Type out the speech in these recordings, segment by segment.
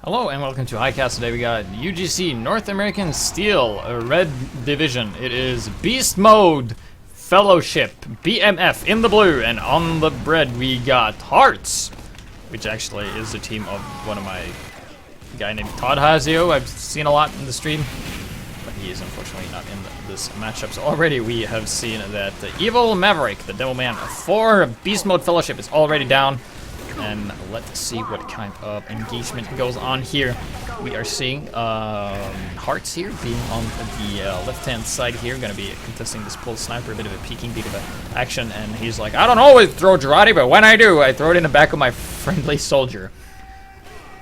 Hello and welcome to Highcast. Today we got UGC North American Steel, a red division. It is Beast Mode, Fellowship, BMF in the blue, and on the red we got Heartz, which actually is the team of one of my guy named Todd Hazio. I've seen a lot in the stream, but he is unfortunately not in this matchup. So already we have seen that the Evil Maverick, the Devil Man for Beast Mode Fellowship, is already down. And let's see what kind of engagement goes on here. We are seeing Heartz here being on the left-hand side here, going to be contesting this pull sniper, a bit of a peeking, bit of a action, and he's like, I don't always throw Girardi, but when I do, I throw it in the back of my friendly soldier.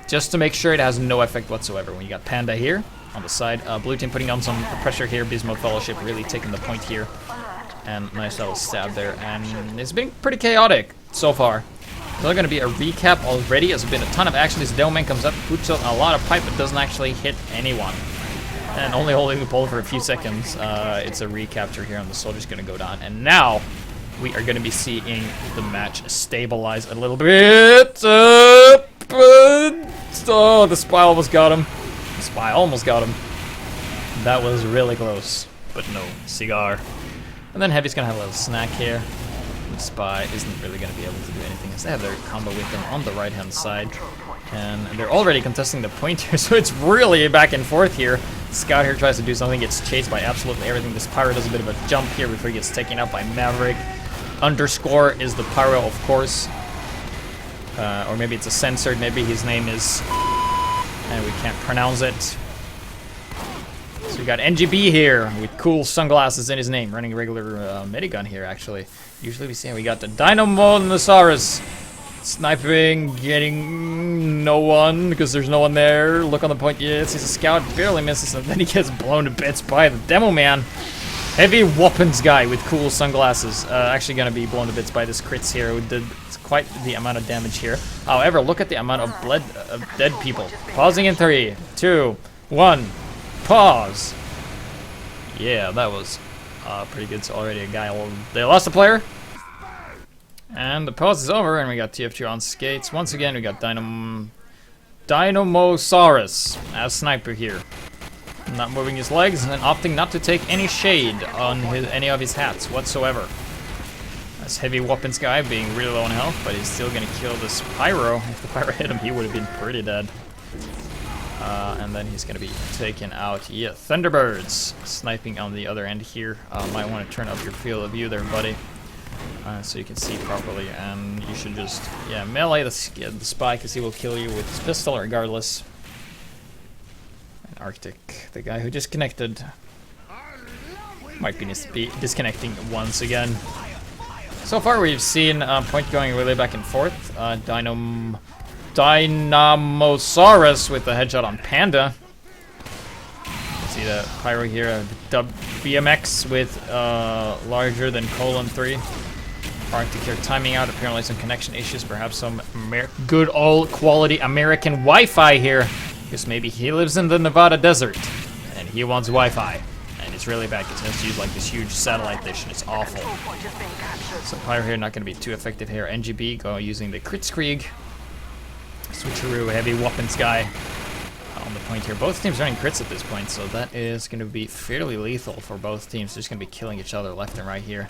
Just to make sure it has no effect whatsoever. When you got Panda here on the side, blue team putting on some pressure here, Beast Mode Fellowship really taking the point here. And nice little stab there, and it's been pretty chaotic so far. There's going to be a recap already. There's been a ton of action. This Devil Man comes up, puts out a lot of pipe, but doesn't actually hit anyone. And only holding the pole for a few seconds. It's a recapture here, and the soldier's going to go down. And now we are going to be seeing the match stabilize a little bit. Oh, the spy almost got him. The spy almost got him. That was really close, but no cigar. And then Heavy's going to have a little snack here. The spy isn't really going to be able to do anything as they have their combo with them on the right hand side, and they're already contesting the point here, so it's really back and forth here. Scout here tries to do something, gets chased by absolutely everything. This Pyro does a bit of a jump here before he gets taken out by Maverick. Underscore is the Pyro, of course, or maybe it's a censored, maybe his name is, and we can't pronounce it. So we got NGB here with cool sunglasses in his name, running a regular medigun here actually. Usually we got the Dinosaurus sniping, getting no one because there's no one there. Look on the point, yes, he's a scout, barely misses, and then he gets blown to bits by the Demo Man. Heavy weapons guy with cool sunglasses. Actually gonna be blown to bits by this crits here, who did quite the amount of damage here. However, look at the amount of dead people. Pausing in 3, 2, 1. Pause. Yeah, that was pretty good. So already a guy, they lost a player. And the pause is over, and we got TF2 on skates. Once again, we got Dinosaurus as sniper here. Not moving his legs and then opting not to take any shade on any of his hats whatsoever. This heavy weapons guy being really low on health, but he's still going to kill this Pyro. If the Pyro hit him, he would have been pretty dead. And then he's going to be taken out. Yeah, Thunderbirds sniping on the other end here. Might want to turn up your field of view there, buddy, so you can see properly. And you should just, yeah, melee the spy because he will kill you with his pistol regardless. And Arctic, the guy who disconnected, might be disconnecting once again. So far we've seen point going really back and forth. Dinosaurus with the headshot on Panda. See the Pyro here, BMX with larger than :3. Arctic here timing out, apparently some connection issues, perhaps some good old quality American Wi-Fi here. Because maybe he lives in the Nevada desert and he wants Wi-Fi. And it's really bad because he has to use like this huge satellite dish and it's awful. So Pyro here not going to be too effective here. NGB using the Kritzkrieg. Switcheroo, heavy weapons guy on the point here. Both teams running crits at this point, so that is going to be fairly lethal for both teams. They're just going to be killing each other left and right here.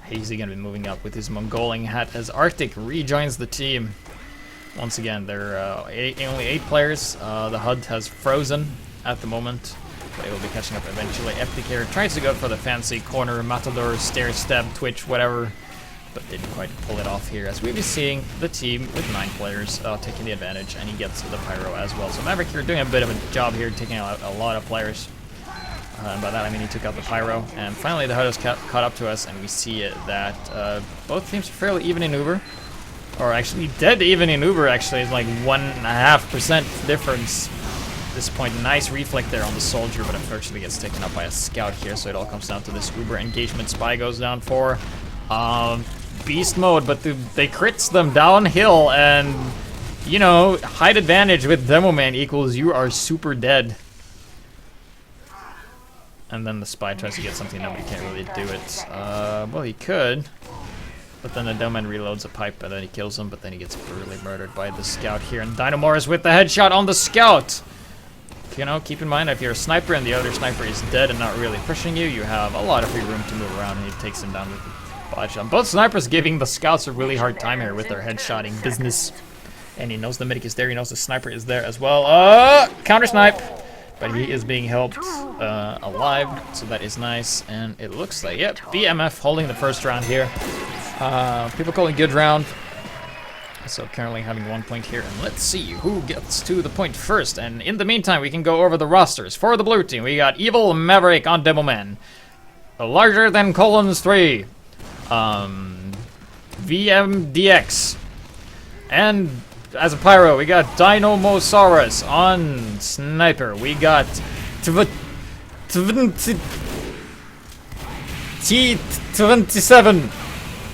Hazy going to be moving up with his Mongolian hat as Arctic rejoins the team. Once again, there are only 8 players. The HUD has frozen at the moment. They will be catching up eventually. Epic here tries to go for the fancy corner, Matador, stair step, twitch, whatever, but didn't quite pull it off here, as we'll be seeing the team with 9 players taking the advantage, and he gets the Pyro as well. So Maverick here doing a bit of a job here, taking out a lot of players. And by that I mean he took out the Pyro. And finally the HUD has caught up to us, and we see that both teams are fairly even in Uber. Or actually dead even in Uber, actually. It's like 1.5% difference at this point. Nice reflect there on the soldier, but unfortunately gets taken out by a scout here, so it all comes down to this Uber engagement. Spy goes down for Beast Mode, but they crits them downhill, and you know, height advantage with Demo Man equals you are super dead. And then the spy tries to get something, nobody can't really do it. Well, he could. But then the Doman reloads a pipe and then he kills him, but then he gets brutally murdered by the scout here. And Dynamorris with the headshot on the scout! You know, keep in mind, if you're a sniper and the other sniper is dead and not really pushing you, you have a lot of free room to move around, and he takes him down with the body shot. Both snipers giving the scouts a really hard time here with their headshotting business. And he knows the medic is there, he knows the sniper is there as well. Counter snipe! But he is being helped alive, so that is nice. And it looks like, yep, BMF holding the first round here. People calling good round. So currently having 1 point here, and let's see who gets to the point first. And in the meantime, we can go over the rosters. For the blue team, we got Evil Maverick on Demoman. Larger than Colons 3. VMDX. And as a pyro, we got Dinomosaurus on Sniper. We got T27.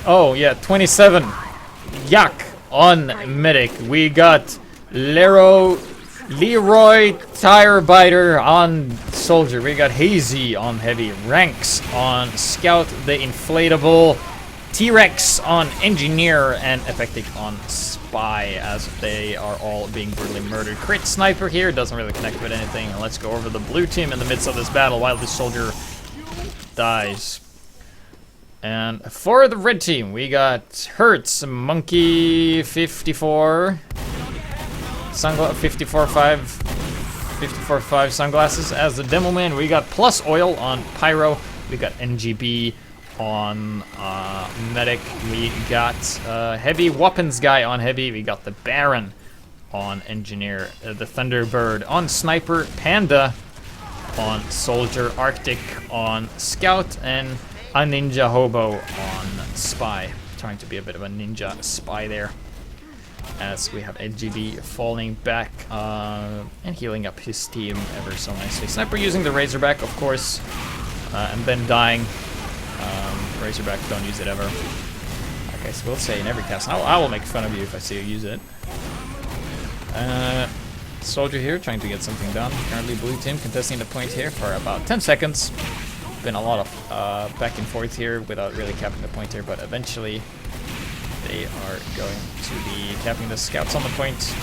Oh yeah, 27. Yuck. On Medic, we got Leroy Tirebiter on Soldier. We got Hazy on Heavy. Ranks on Scout, the Inflatable. T-Rex on Engineer, and Effectic on Spy, as they are all being brutally murdered. Crit Sniper here doesn't really connect with anything. And let's go over the blue team in the midst of this battle while this soldier dies. And for the red team, we got Heartz, Monkey 54, 54.5 sunglasses as the demo man. We got Plus Oil on Pyro. We got NGB on Medic. We got Heavy Weapons guy on Heavy. We got the Baron on Engineer. The Thunderbird on Sniper. Panda on Soldier. Arctic on Scout. And a Ninja Hobo on Spy. Trying to be a bit of a ninja spy there. As we have NGB falling back and healing up his team ever so nicely. Sniper using the Razorback, of course, and then dying. Razorback, don't use it ever. Like I will say in every cast. I will make fun of you if I see you use it. Soldier here trying to get something done. Currently blue team contesting the point here for about 10 seconds. Been a lot of back and forth here without really capping the point here, but eventually they are going to be capping the scouts on the point,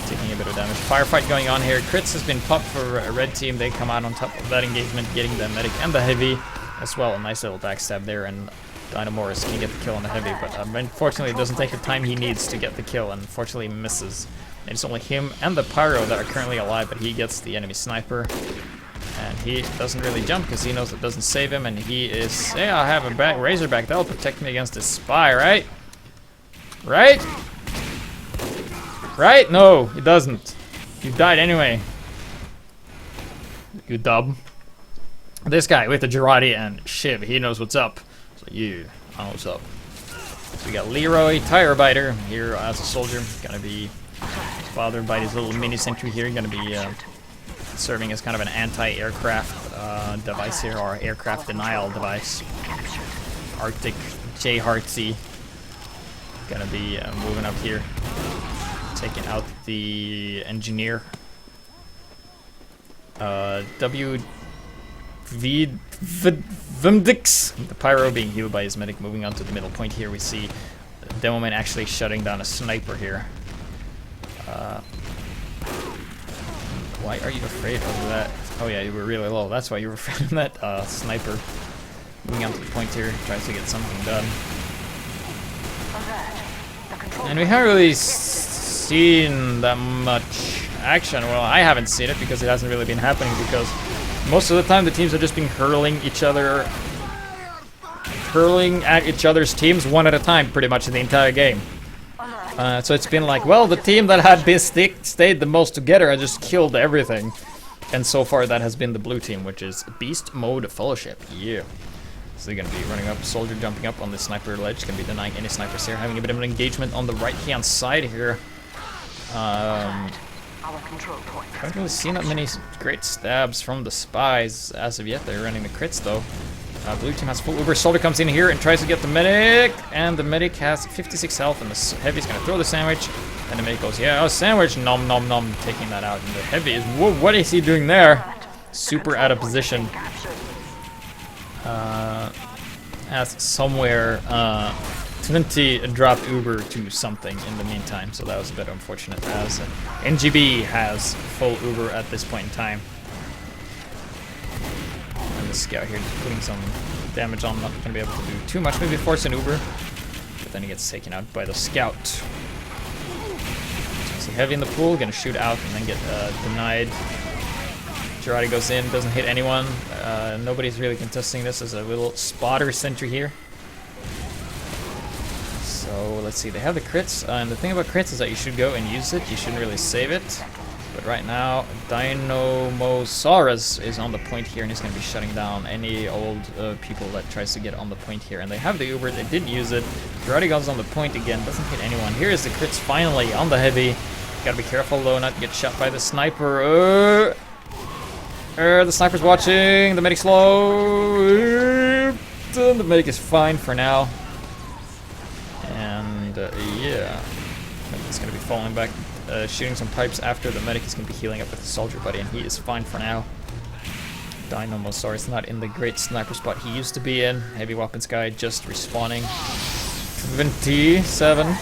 taking a bit of damage. Firefight going on here. Crits has been popped for a red team. They come out on top of that engagement, getting the medic and the heavy as well. A nice little backstab there, and Dynamorris can get the kill on the heavy, but unfortunately it doesn't take the time he needs to get the kill, and unfortunately misses. And it's only him and the pyro that are currently alive, but he gets the enemy sniper. And he doesn't really jump because he knows it doesn't save him, and he is, yeah, I have a Razorback, that'll protect me against this spy, right? Right? Right? No, it doesn't. You died anyway. You dub. This guy with the Girardi and Shiv, he knows what's up. So you, I know what's up. So we got Leroy Tirebiter here as a soldier. Gonna be bothered by his little mini sentry here. Gonna be serving as kind of an anti-aircraft device here, or aircraft denial device. Arctic J Heartzy gonna be moving up here, taking out the engineer. Vimdix, the pyro being healed by his medic. Moving on to the middle point here, we see the Demoman actually shutting down a sniper here. Why are you afraid of that? Oh yeah, you were really low. That's why you were afraid of that sniper. Moving on to the point here, tries to get something done. And we haven't really seen that much action. Well, I haven't seen it because it hasn't really been happening, because most of the time the teams are just being hurling at each other's teams one at a time pretty much in the entire game. So it's been like, well, the team that had been stayed the most together, I just killed everything. And so far that has been the blue team, which is Beast Mode Fellowship. Yeah. So they're going to be running up, soldier jumping up on the sniper ledge, going to be denying any snipers here, having a bit of an engagement on the right-hand side here. Haven't really seen that many great stabs from the spies as of yet. They're running the crits though. Blue team has full Uber. Soldier comes in here and tries to get the medic, and the medic has 56 health, and the heavy's gonna throw the sandwich, and the medic goes, yeah, a sandwich, nom nom nom, taking that out, and the heavy is, whoa, what is he doing there? Super out of position. As somewhere 20 dropped Uber to something in the meantime, so that was a bit unfortunate, as NGB has full Uber at this point in time. And the scout here just putting some damage on, not going to be able to do too much, maybe force an Uber, but then he gets taken out by the scout. So heavy in the pool, going to shoot out and then get denied. Girardi goes in, doesn't hit anyone. Nobody's really contesting this as a little spotter sentry here. So let's see, they have the crits, and the thing about crits is that you should go and use it, you shouldn't really save it. But right now, Dinomosaurus is on the point here, and he's going to be shutting down any old people that tries to get on the point here. And they have the Uber, they didn't use it. Girardi goes on the point again, doesn't hit anyone. Here is the crits finally on the heavy. Gotta be careful though, not to get shot by the sniper. The sniper's watching, the medic's low. The medic is fine for now. And yeah, it's going to be falling back, shooting some pipes after the medic is going to be healing up with the soldier buddy, and he is fine for now. Dinomosaurus not in the great sniper spot he used to be in. Heavy weapons guy just respawning. 27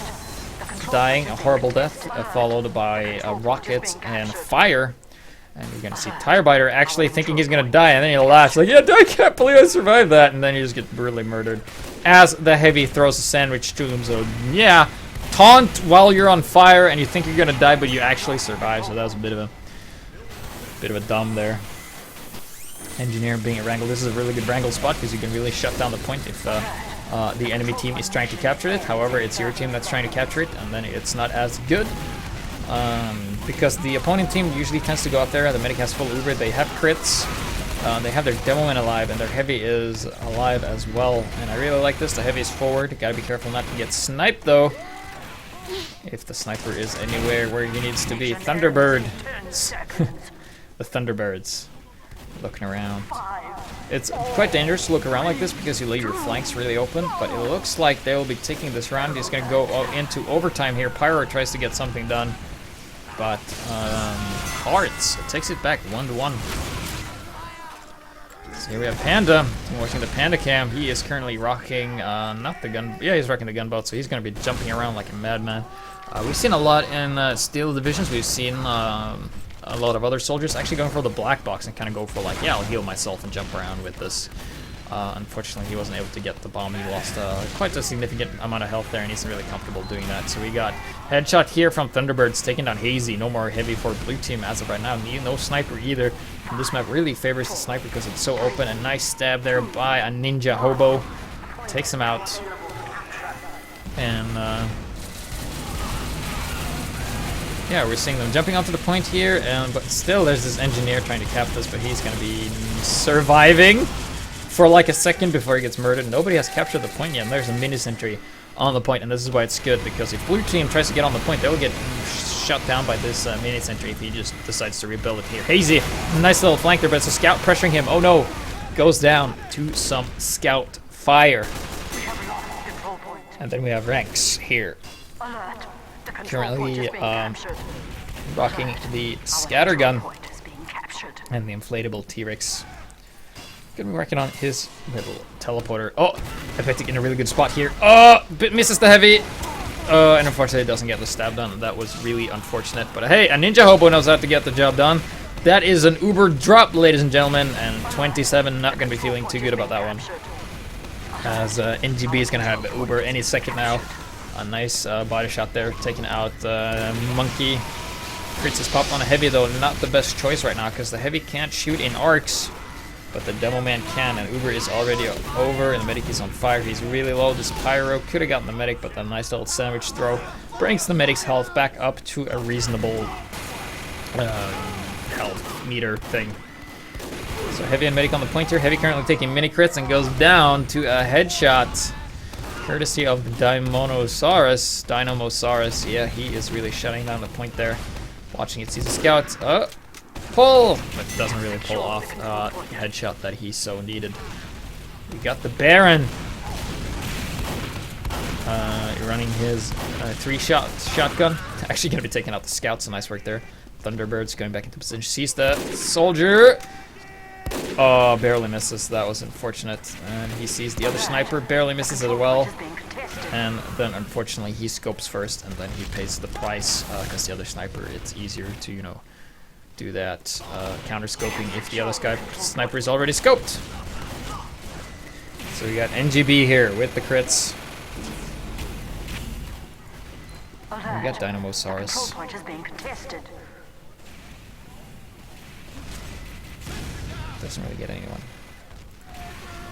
dying, a horrible death, followed by rockets and fire. And you're going to see Tirebiter actually thinking he's going to die, and then he laughs like, yeah, I can't believe I survived that, and then he just gets brutally murdered as the heavy throws a sandwich to him. So yeah, taunt while you're on fire and you think you're going to die, but you actually survive. So that was a bit of a dumb there. Engineer being a wrangle. This is a really good wrangle spot because you can really shut down the point if the enemy team is trying to capture it. However, it's your team that's trying to capture it, and then it's not as good. Because the opponent team usually tends to go out there, the medic has full Uber, they have crits, they have their demo man alive, and their heavy is alive as well. And I really like this, the heavy is forward, gotta be careful not to get sniped though, if the sniper is anywhere where he needs to be. Thunderbird! The Thunderbirds. Looking around. It's quite dangerous to look around like this because you leave your flanks really open, but it looks like they will be taking this round. He's gonna go into overtime here. Pyro tries to get something done. But Heartz takes it back 1-1. So here we have Panda. I'm watching the Panda cam. He is currently rocking, not the gun, yeah, he's rocking the gunboat, so he's going to be jumping around like a madman. We've seen a lot in Steel Divisions. We've seen a lot of other soldiers actually going for the black box and kind of go for like, yeah, I'll heal myself and jump around with this. Unfortunately, he wasn't able to get the bomb. He lost quite a significant amount of health there, and he's really comfortable doing that. So we got headshot here from Thunderbirds, taking down Hazy. No more heavy for blue team as of right now. No sniper either. And this map really favors the sniper because it's so open. A nice stab there by a ninja hobo. Takes him out. And yeah, we're seeing them jumping onto the point here, but still there's this engineer trying to cap this, but he's going to be surviving for like a second before he gets murdered. Nobody has captured the point yet, and there's a mini sentry on the point, and this is why it's good, because if blue team tries to get on the point, they'll get shut down by this mini sentry if he just decides to rebuild it here. Hazy, nice little flank there, but it's a scout pressuring him. Oh no, goes down to some scout fire. And then we have ranks here. Currently rocking the scattergun and the inflatable T-Rex. Gonna be working on his little teleporter. Oh, Epitic in a really good spot here. Oh, but misses the heavy. And unfortunately doesn't get the stab done. That was really unfortunate. But hey, a ninja hobo knows how to get the job done. That is an Uber drop, ladies and gentlemen. And 27 not gonna be feeling too good about that one. As NGB is gonna have the Uber any second now. A nice body shot there, taking out Monkey. Crits his pop on a heavy though, not the best choice right now because the heavy can't shoot in arcs. But the demo man can, and Uber is already over, and the medic is on fire. He's really low. This pyro could have gotten the medic, but the nice little sandwich throw brings the medic's health back up to a reasonable health meter thing. So heavy and medic on the point here. Heavy currently taking mini crits and goes down to a headshot, courtesy of Dinomosaurus. Yeah, he is really shutting down the point there. Watching it, sees a scout. Pull! But doesn't really pull off headshot that he so needed. We got the Baron. Running his 3-shot shotgun. Actually going to be taking out the scouts. So nice work there. Thunderbirds going back into position. Sees the soldier. Oh, barely misses. That was unfortunate. And he sees the other sniper, barely misses as well. And then unfortunately he scopes first, and then he pays the price because the other sniper, it's easier to, you know, do that counter scoping if the other sniper is already scoped. So we got NGB here with the crits. And we got Dynamosaurus. Doesn't really get anyone.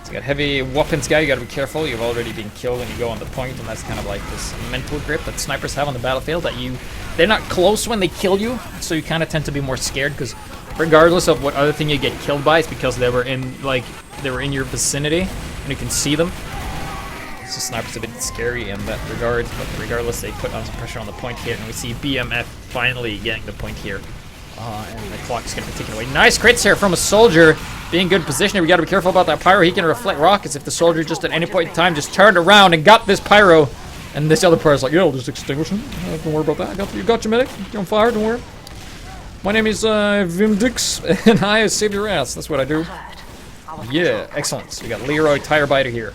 So you got heavy weapons guy, you gotta be careful. You've already been killed when you go on the point, and that's kind of like this mental grip that snipers have on the battlefield, that they're not close when they kill you, so you kind of tend to be more scared, because regardless of what other thing you get killed by, it's because they were in your vicinity and you can see them. So snipers a bit scary in that regard, but regardless, they put on some pressure on the point here, and we see BMF finally getting the point here. And the clock is going to be taken away. Nice crits here from a soldier. Being in good position here. We got to be careful about that pyro. He can reflect rockets if the soldier just at any point in time just turned around and got this pyro. And this other pyro's like, yo, just extinguish him. Don't worry about that. You got your medic. You're on fire. Don't worry. My name is Vimdix, and I save your ass. That's what I do. Yeah, excellent. So we got Leroy Tire Biter here.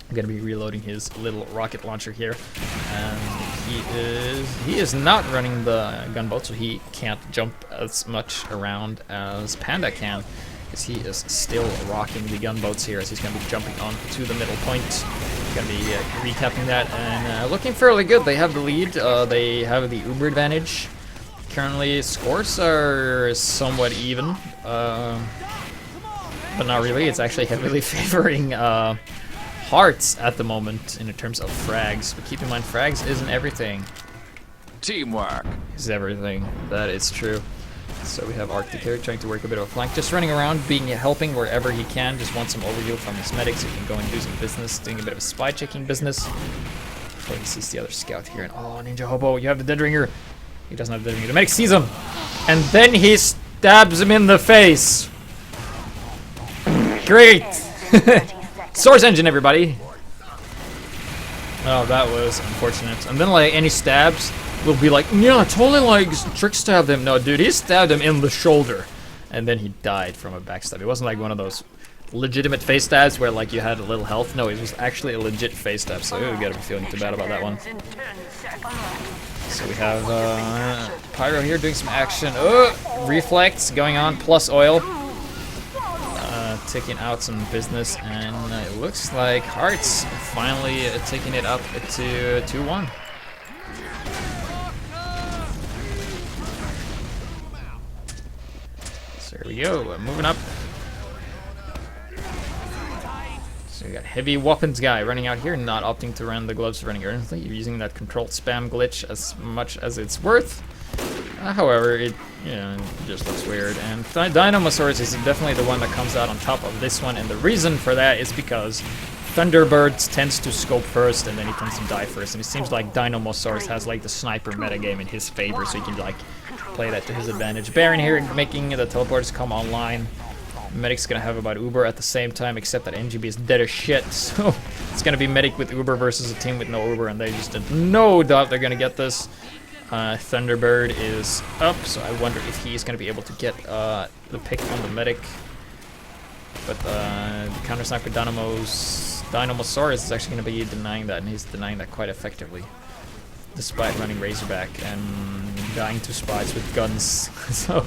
I'm going to be reloading his little rocket launcher here. And he is not running the gunboat, so he can't jump as much around as Panda can, because he is still rocking the gunboats here as he's going to be jumping on to the middle point. Going to be recapping that and looking fairly good. They have the lead. They have the Uber advantage. Currently, scores are somewhat even, but not really. It's actually heavily favoring Heartz at the moment in terms of frags, but keep in mind, frags isn't everything. Teamwork Is everything. That is true. So we have Arctic here trying to work a bit of a flank, just running around, helping wherever he can. Just wants some overview from his medics so he can go and do some business, doing a bit of spy checking business before he sees the other scout here. And oh, Ninja Hobo, you have the dead ringer. He doesn't have the dead ringer. The medic sees him, and then he stabs him in the face. Great. Source engine, everybody. Oh, that was unfortunate. And then, like, any stabs will be like, yeah, totally, like, trick stabbed him. No, dude, he stabbed him in the shoulder, and then he died from a backstab. It wasn't like one of those legitimate face stabs where, like, you had a little health. No, it was actually a legit face stab, so we gotta be feeling too bad about that one. So we have Pyro here doing some action. Reflex going on, plus oil. Taking out some business, and it looks like Heartz finally taking it up to 2-1. So here we go, moving up. So we got heavy weapons guy running out here, not opting to run the gloves, running earnestly, using that controlled spam glitch as much as it's worth. However, it just looks weird, and Dynamosaurus is definitely the one that comes out on top of this one, and the reason for that is because Thunderbird tends to scope first, and then he tends to die first, and it seems like Dynamosaurus has like the sniper metagame in his favor, so he can like play that to his advantage. Baron here making the teleporters come online. Medic's gonna have about Uber at the same time, except that NGB is dead as shit, so it's gonna be Medic with Uber versus a team with no Uber, and they just had no doubt they're gonna get this. Thunderbird is up, so I wonder if he's going to be able to get the pick on the medic. But the counter sniper Dynamosaurus is actually going to be denying that, and he's denying that quite effectively, despite running Razorback and dying to spies with guns, so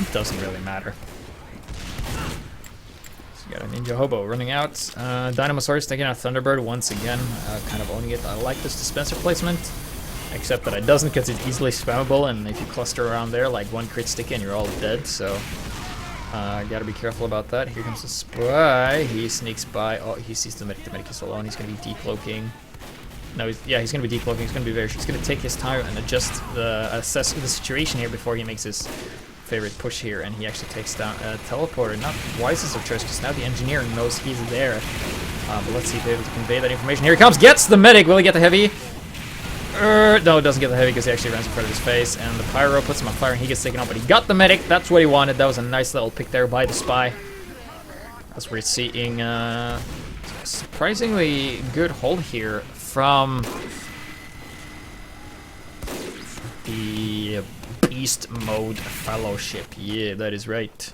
it doesn't really matter. So you got a Ninja Hobo running out. Dynamosaurus taking out Thunderbird once again, kind of owning it. I like this dispenser placement. Except that it doesn't, because it's easily spammable, and if you cluster around there, like one crit stick in, you're all dead, so gotta be careful about that. Here comes the spy. He sneaks by. Oh, he sees the medic is alone. He's gonna be decloaking. No, he's gonna be decloaking. He's gonna be he's gonna take his time and assess the situation here before he makes his favorite push here, and he actually takes down a teleporter. Not wisest of choice, because now the engineer knows he's there. But let's see if they're able to convey that information. Here he comes, gets the medic. Will he get the heavy? No, it doesn't get the heavy because he actually runs in front of his face, and the pyro puts him on fire and he gets taken out, but he got the medic. That's what he wanted. That was a nice little pick there by the spy. As we're seeing surprisingly good hold here from the Beast Mode Fellowship. Yeah, that is right.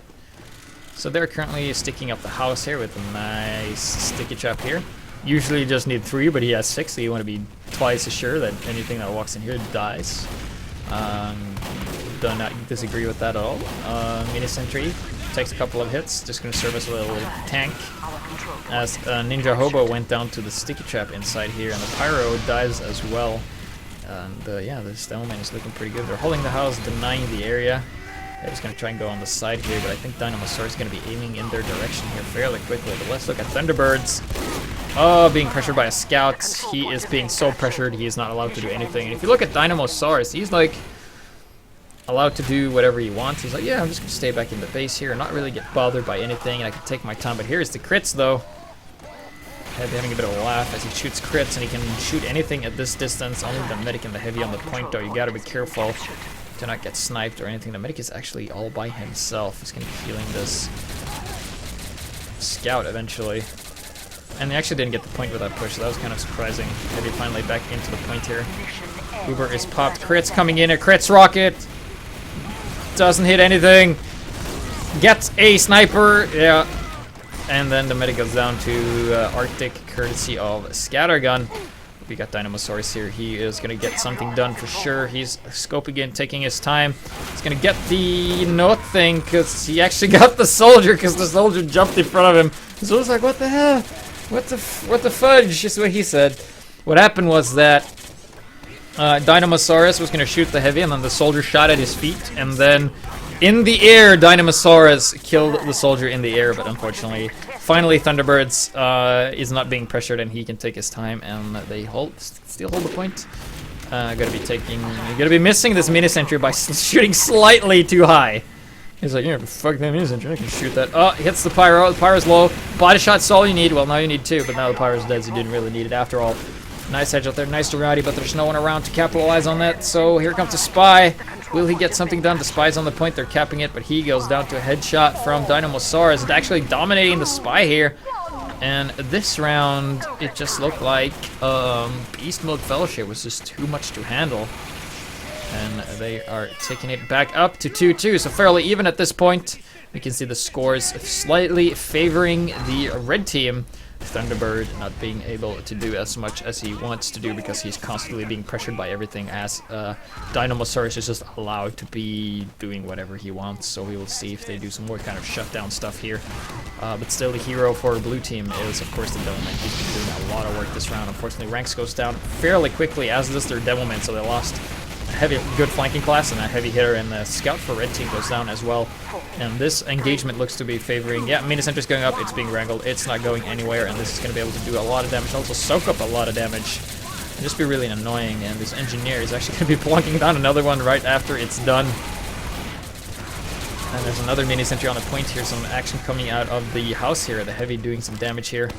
So they're currently sticking up the house here with a nice sticky trap here. Usually you just need 3, but he has 6, so you want to be twice as sure that anything that walks in here dies. Do not disagree with that at all. Mini Sentry takes a couple of hits, just going to serve as a little tank. As Ninja Hobo went down to the sticky trap inside here, and the Pyro dies as well. And yeah, this Demoman is looking pretty good. They're holding the house, denying the area. They're just going to try and go on the side here, but I think Dynamosaur is going to be aiming in their direction here fairly quickly. But let's look at Thunderbirds. Oh, being pressured by a scout. He is being so pressured, he is not allowed to do anything. And if you look at Dynamosaurus, he's like allowed to do whatever he wants. He's like, yeah, I'm just going to stay back in the base here and not really get bothered by anything, and I can take my time. But here's the crits, though. Heavy having a bit of a laugh as he shoots crits, and he can shoot anything at this distance. Only the medic and the heavy on the point, though. You got to be careful to not get sniped or anything. The medic is actually all by himself. He's going to be healing this scout eventually. And they actually didn't get the point with that push, so that was kind of surprising. Heavy finally back into the point here. Uber is popped. Crits coming in. A crits rocket. Doesn't hit anything. Gets a sniper. Yeah. And then the medic goes down to Arctic, courtesy of Scattergun. We got Dynamosaurus here. He is going to get something done for sure. He's scoping in, taking his time. He's going to get the note thing because he actually got the soldier because the soldier jumped in front of him. So it's like, what the hell? What the fudge? Just what he said. What happened was that Dynamosaurus was going to shoot the heavy, and then the soldier shot at his feet, and then in the air, Dynamosaurus killed the soldier in the air, but unfortunately, finally Thunderbirds is not being pressured, and he can take his time, and they still hold the point. Gonna be missing this mini sentry by shooting slightly too high. He's like, yeah, fuck that mini sentry, I can shoot that. Oh, hits the Pyro. The Pyro's low. Body shot's all you need. Well, now you need 2, but now the Pyro's dead, so you didn't really need it after all. Nice hedge out there, nice to Rowdy, but there's no one around to capitalize on that. So here comes the Spy. Will he get something done? The Spy's on the point, they're capping it, but he goes down to a headshot from Dynamosaurus. It's actually dominating the Spy here. And this round, it just looked like Beast Mode Fellowship was just too much to handle. And they are taking it back up to 2-2, so fairly even at this point. We can see the scores slightly favoring the red team. Thunderbird not being able to do as much as he wants to do because he's constantly being pressured by everything, as Dynamosaurus is just allowed to be doing whatever he wants. So we will see if they do some more kind of shutdown stuff here. But still, the hero for blue team is, of course, the Devilman. He's been doing a lot of work this round. Unfortunately, ranks goes down fairly quickly, as does their Devilman, so they lost a heavy, good flanking class and a heavy hitter, and the scout for red team goes down as well. And this engagement looks to be favoring, yeah, mini center's going up, it's being wrangled, it's not going anywhere, and this is going to be able to do a lot of damage, also soak up a lot of damage, and just be really annoying. And this engineer is actually going to be plunking down another one right after it's done. And there's another mini sentry on the point here, some action coming out of the house here, the heavy doing some damage here.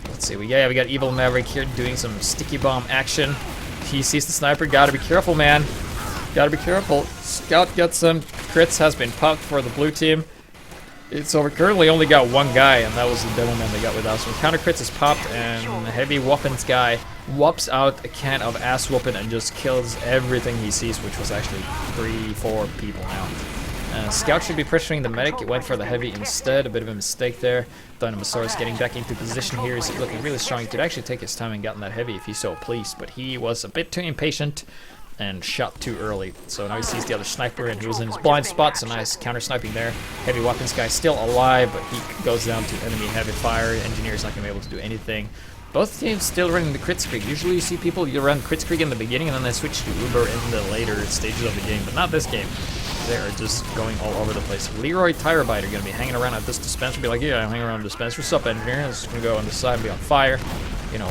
Let's see, we got Evil Maverick here doing some sticky bomb action. He sees the sniper, gotta be careful, man. Gotta be careful. Scout gets some crits, has been popped for the blue team. So we currently only got one guy, and that was the Devilman they got with us. So counter crits is popped, and the heavy weapons guy whops out a can of ass whooping and just kills everything he sees, which was actually 3-4 people now. Scout should be pressuring the medic. It went for the heavy instead. A bit of a mistake there. Dynamosaurus getting back into position here. He's looking really strong. He could actually take his time and gotten that heavy if he so pleased, but he was a bit too impatient and shot too early. So now he sees the other sniper, and he was in his blind spot, so nice counter sniping there. Heavy weapons guy still alive, but he goes down to enemy heavy fire. Engineer's not going to be able to do anything. Both teams still running the crit streak. Usually you see people, you run crit streak in the beginning and then they switch to Uber in the later stages of the game, but not this game. They are just going all over the place. Leroy Tirebite are going to be hanging around at this dispenser, be like, yeah, I'm hanging around the dispenser. What's up, engineer? I'm just going to go on the side and be on fire. You know,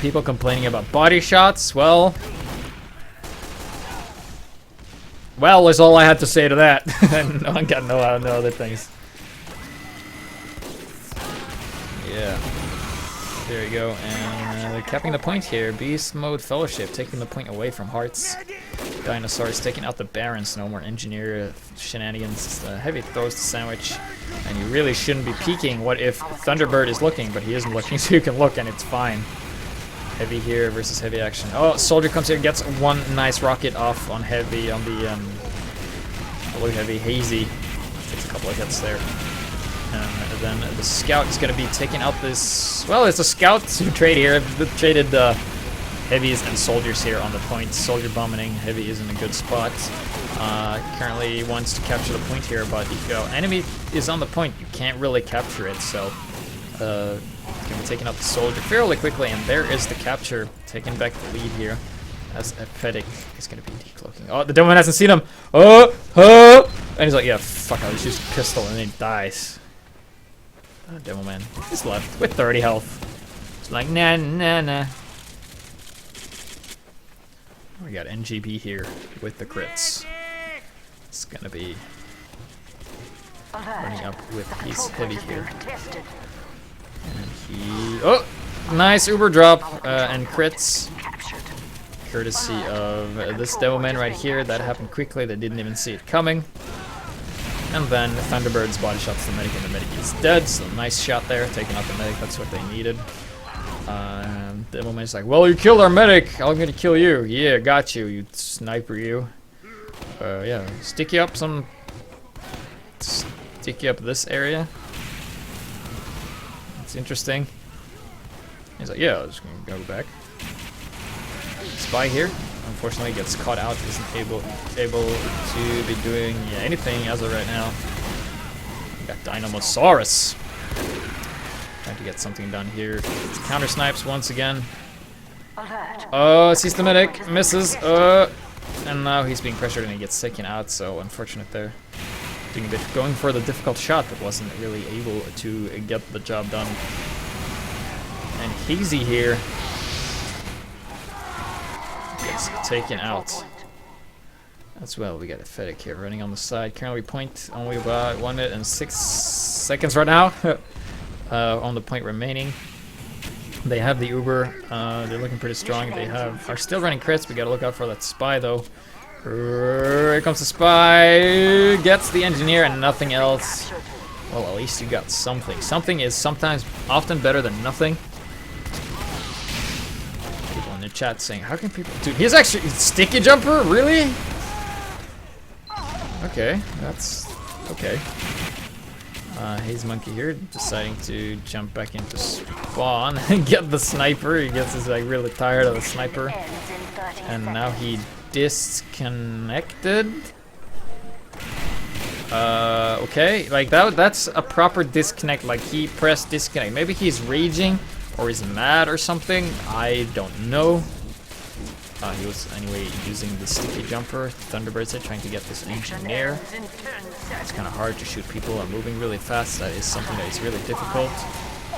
people complaining about body shots. Well, is all I had to say to that. And no one got no other things. Yeah. There you go, and they're capping the point here. Beast Mode Fellowship taking the point away from Heartz. Dinosaurs taking out the Barons. No more engineer shenanigans. Heavy throws the sandwich, and you really shouldn't be peeking. What if Thunderbird is looking, but he isn't looking, so you can look and it's fine. Heavy here versus heavy action. Oh, soldier comes here and gets one nice rocket off on heavy, on the blue heavy hazy. Gets a couple of hits there. And then the scout is going to be taking out this... Well, it's a scout trade here. They've traded heavies and soldiers here on the point. Soldier bombing. Heavy is in a good spot. Currently wants to capture the point here, but if your enemy is on the point, you can't really capture it. So, it's going to be taking out the soldier fairly quickly, and there is the capture. Taking back the lead here. As Fedic is going to be decloaking. Oh, the Demoman hasn't seen him. Oh! And he's like, yeah, fuck, I'll just use a pistol, and then he dies. Demoman is left with 30 health. It's like, nah. We got NGB here with the crits. It's gonna be running up with his heavy here. And he... Oh! Nice Uber drop and crits. Courtesy of this Demoman right here. That happened quickly. They didn't even see it coming. And then Thunderbird's body shots the medic, and the medic is dead. So nice shot there, taking out the medic. That's what they needed. Demoman's like, well, you killed our medic. I'm gonna kill you. Yeah, got you, you sniper, you. Yeah, stick you up this area. It's interesting. He's like, yeah, I'm just gonna go back. Spy here, unfortunately gets caught out, isn't able to be doing anything as of right now. We got Dynamosaurus trying to get something done here. Counter snipes once again. Oh, sees the medic, misses. And now he's being pressured and he gets taken out. So unfortunate there. Going for the difficult shot, but wasn't really able to get the job done. And Hazy here gets taken out as well. We got a Fedic here running on the side. Currently point only about 1 minute and 6 seconds right now on the point remaining. They have the Uber. They're looking pretty strong. They are still running crits. We gotta look out for that spy though. Here comes the spy. Gets the engineer and nothing else. Well, at least you got something. Something is often better than nothing. People in the chat saying, how can people... Dude, he's actually... Sticky jumper? Really? Okay, that's... Okay. Haze Monkey here, deciding to jump back into spawn and get the sniper. He gets like really tired of the sniper. And now he disconnected. Okay, like that's a proper disconnect. Like he pressed disconnect. Maybe he's raging or he's mad or something. I don't know. He was anyway using the sticky jumper. Thunderbirds are trying to get this engineer. It's kind of hard to shoot people who are moving really fast. That is something that is really difficult.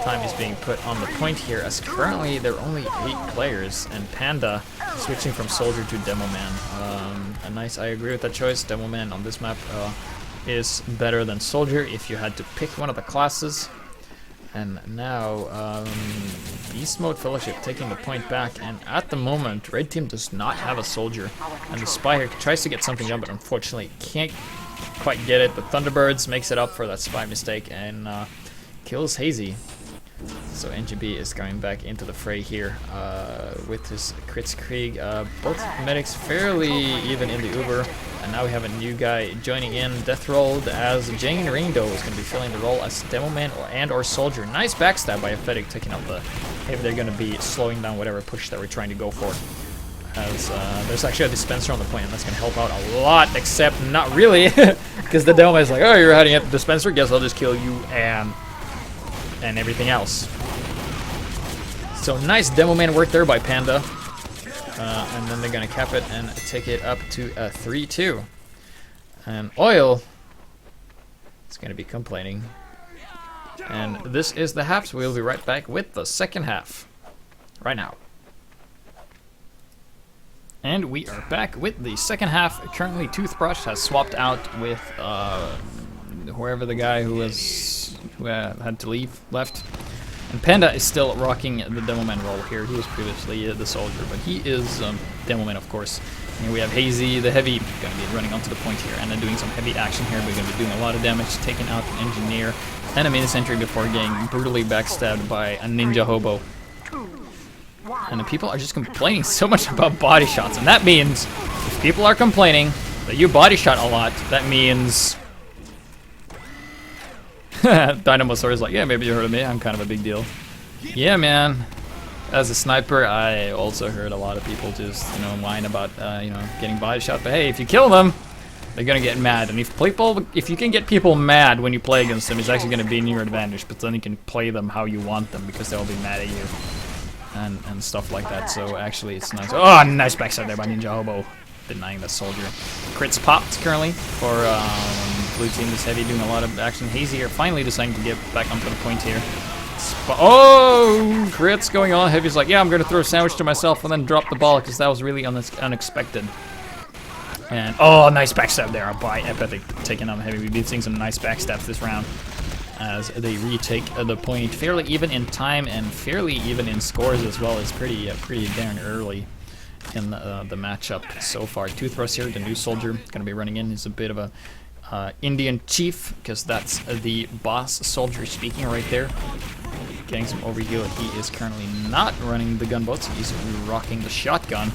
Time is being put on the point here, as currently there are only 8 players, and Panda switching from Soldier to Demoman. I agree with that choice. Demoman on this map is better than Soldier if you had to pick one of the classes. And now, Beast Mode Fellowship taking the point back, and at the moment, Red Team does not have a Soldier. And the Spy here tries to get something done, but unfortunately can't quite get it. But Thunderbirds makes it up for that Spy mistake and kills Hazy. So NGB is going back into the fray here with his Crits Krieg. Both medics fairly even in the Uber. And now we have a new guy joining in, Death Rolled, as Jane Ringdo is going to be filling the role as Demoman or Soldier. Nice backstab by a Fedic, taking out the... Maybe they're going to be slowing down whatever push that we're trying to go for. As there's actually a dispenser on the point, and that's going to help out a lot, except not really. Because the Demoman is like, oh, you're heading at the dispenser? Guess I'll just kill you and everything else. So nice Demoman work there by Panda. And then they're going to cap it and take it up to a 3-2. And Oil is going to be complaining. And this is the half, so we'll be right back with the second half. Right now. And we are back with the second half. Currently Toothbrush has swapped out with whoever the guy who had to leave left. And Panda is still rocking the Demoman role here. He was previously the Soldier, but he is Demoman, of course. And we have Hazy, the Heavy, going to be running onto the point here, and then doing some heavy action here. We're going to be doing a lot of damage, taking out an engineer and a mini-sentry before getting brutally backstabbed by a ninja hobo. And the people are just complaining so much about body shots, and that means if people are complaining that you body shot a lot, that means Dynamosaur is like, yeah, maybe you heard of me. I'm kind of a big deal. Yeah, man. As a sniper, I also heard a lot of people just, whine about, getting body shot. But hey, if you kill them, they're gonna get mad. And if you can get people mad when you play against them, it's actually gonna be in your advantage. But then you can play them how you want them because they'll be mad at you and stuff like that. So actually, it's nice. Oh, nice backside there by Ninja Hobo, denying the soldier. Crits popped currently for blue team. Is heavy doing a lot of action. Hazy here finally deciding to get back onto the point here. Oh, crits going on. Heavy's like, yeah, I'm gonna throw a sandwich to myself and then drop the ball because that was really unexpected. And oh, nice backstab there by Epic, taking on Heavy. We've been seeing some nice backstabs this round as they retake the point, fairly even in time and fairly even in scores as well. It's pretty darn early in the matchup so far. Toothbrush here, the new soldier, gonna be running in. He's a bit of a Indian chief because that's the boss soldier speaking right there. Getting some overheal. He is currently not running the gunboats. He's rocking the shotgun.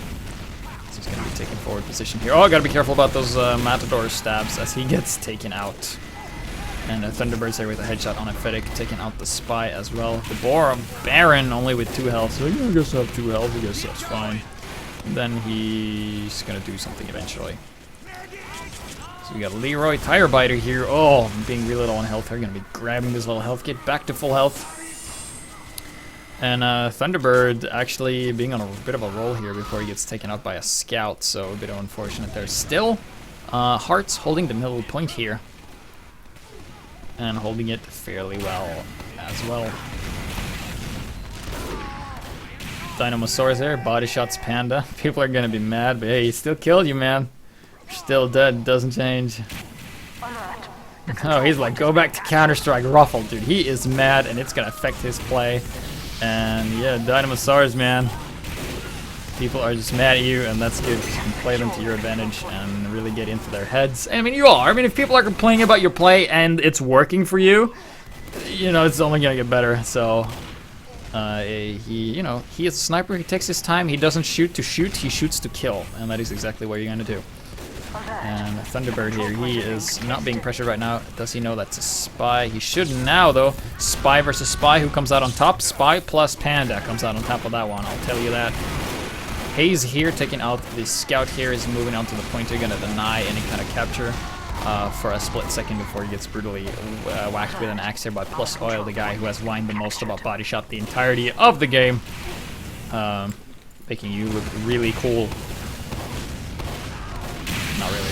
So he's going to be taking forward position here. Oh, got to be careful about those Matador stabs as he gets taken out. And Thunderbird's there with a headshot on Emphatic, taking out the spy as well. The Baron only with 2 health. So I guess I have 2 health. I guess that's fine. And then he's going to do something eventually. So we got Leroy Tire Biter here. Oh, being really low on health. They're going to be grabbing this little health kit back to full health. And Thunderbird actually being on a bit of a roll here before he gets taken out by a scout, so a bit unfortunate there. Still, Heartz holding the middle point here. And holding it fairly well as well. Dynamosaurus there, body shots Panda. People are gonna be mad, but hey, he still killed you, man. You're still dead, doesn't change. Oh, he's like, go back to Counter-Strike Ruffle, dude. He is mad, and it's gonna affect his play. And yeah, Dynamosaurus, man. People are just mad at you, and that's good. You can play them to your advantage and really get into their heads. I mean, you are. I mean, if people are complaining about your play and it's working for you, it's only gonna get better. So, he is a sniper. He takes his time. He doesn't shoot to shoot. He shoots to kill, and that is exactly what you're gonna do. And Thunderbird here, he is not being pressured right now. Does he know that's a spy? He should now, though. Spy versus spy. Who comes out on top? Spy plus Panda comes out on top of that one. I'll tell you that. Haze here, taking out the scout here, is moving on to the point. They're gonna deny any kind of capture for a split second before he gets brutally whacked with an axe here by Plus Oil, the guy who has whined the most about body shot the entirety of the game, making you look really cool. Not really.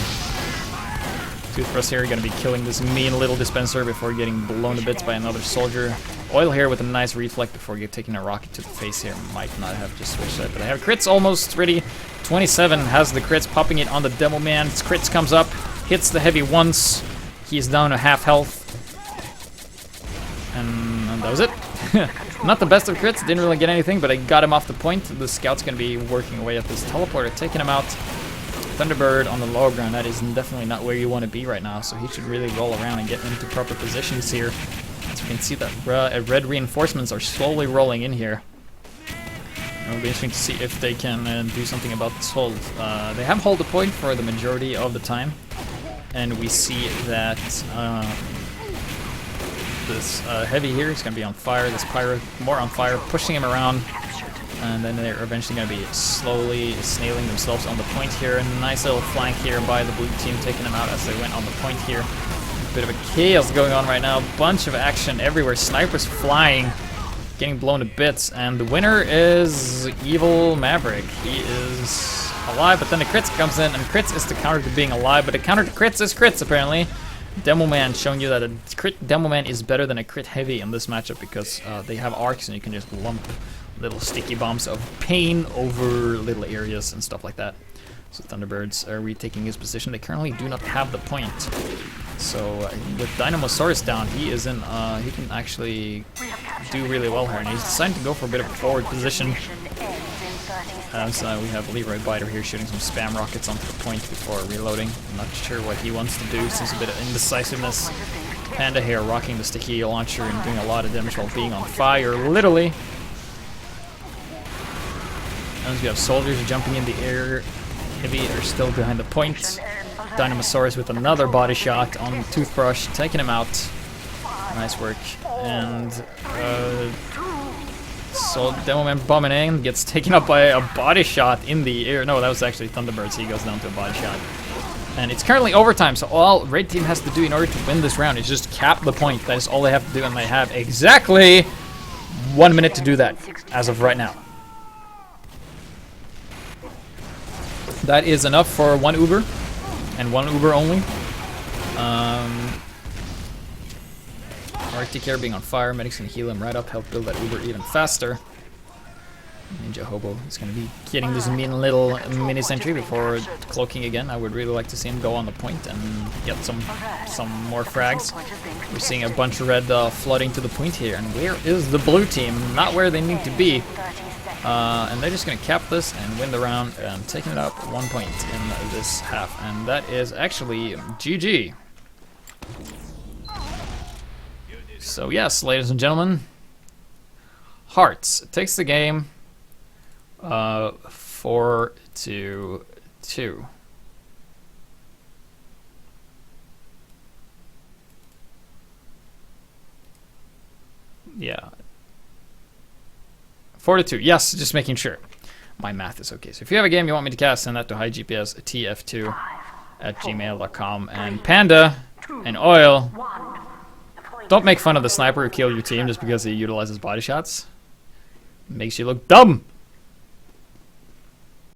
Toothbrush here, gonna be killing this mean little dispenser before getting blown to bits by another soldier. Oil here with a nice reflect before taking a rocket to the face here. Might not have just switched that, but I have crits almost ready. 27 has the crits, popping it on the Demo Man. His crits comes up, hits the heavy once. He's down to half health. And that was it. Not the best of crits, didn't really get anything, but I got him off the point. The scout's gonna be working away at this teleporter, taking him out. Thunderbird on the lower ground, that is definitely not where you want to be right now, so he should really roll around and get into proper positions here. As you can see, that red reinforcements are slowly rolling in here. It'll be interesting to see if they can do something about this hold. They have hold the point for the majority of the time, and we see that this heavy here is going to be on fire, this pirate more on fire, pushing him around. And then they're eventually going to be slowly snailing themselves on the point here. A nice little flank here by the blue team, taking them out as they went on the point here. Bit of a chaos going on right now. Bunch of action everywhere. Snipers flying, getting blown to bits. And the winner is Evil Maverick. He is alive, but then the crits comes in, and crits is the counter to being alive, but the counter to crits is crits, apparently. Demo Man showing you that a crit Demo Man is better than a crit heavy in this matchup because they have arcs and you can just lump little sticky bombs of pain over little areas and stuff like that. So Thunderbirds are retaking his position. They currently do not have the point. So with Dynamosaurus down, he is in. He can actually do really well here, and he's deciding to go for a bit of a forward position. As we have Leroy Biter here shooting some spam rockets onto the point before reloading. I'm not sure what he wants to do. Seems a bit of indecisiveness. Panda here rocking the sticky launcher and doing a lot of damage while being on fire, literally. As we have soldiers jumping in the air. Heavy are still behind the point. Dynamosaurus with another body shot on Toothbrush, taking him out. Nice work. And so Demoman bombing in, gets taken up by a body shot in the air. No, that was actually Thunderbird, so he goes down to a body shot. And it's currently overtime, so all Red Team has to do in order to win this round is just cap the point. That is all they have to do, and they have exactly 1 minute to do that, as of right now. That is enough for one Uber, and one Uber only. Arctic Air being on fire, medics can heal him right up, help build that Uber even faster. Ninja Hobo is going to be getting this mean little mini sentry before cloaking again. I would really like to see him go on the point and get some more frags. We're seeing a bunch of red flooding to the point here, and where is the blue team? Not where they need to be. And they're just going to cap this and win the round, and taking it up 1 point in this half, and that is actually GG. So yes, ladies and gentlemen, Heartz takes the game 4-2. Yeah. 4-2. Yes, just making sure. My math is okay. So if you have a game you want me to cast, send that to highgps.tf2@gmail.com. And Panda and Oil, don't make fun of the sniper who killed your team just because he utilizes body shots. Makes you look dumb.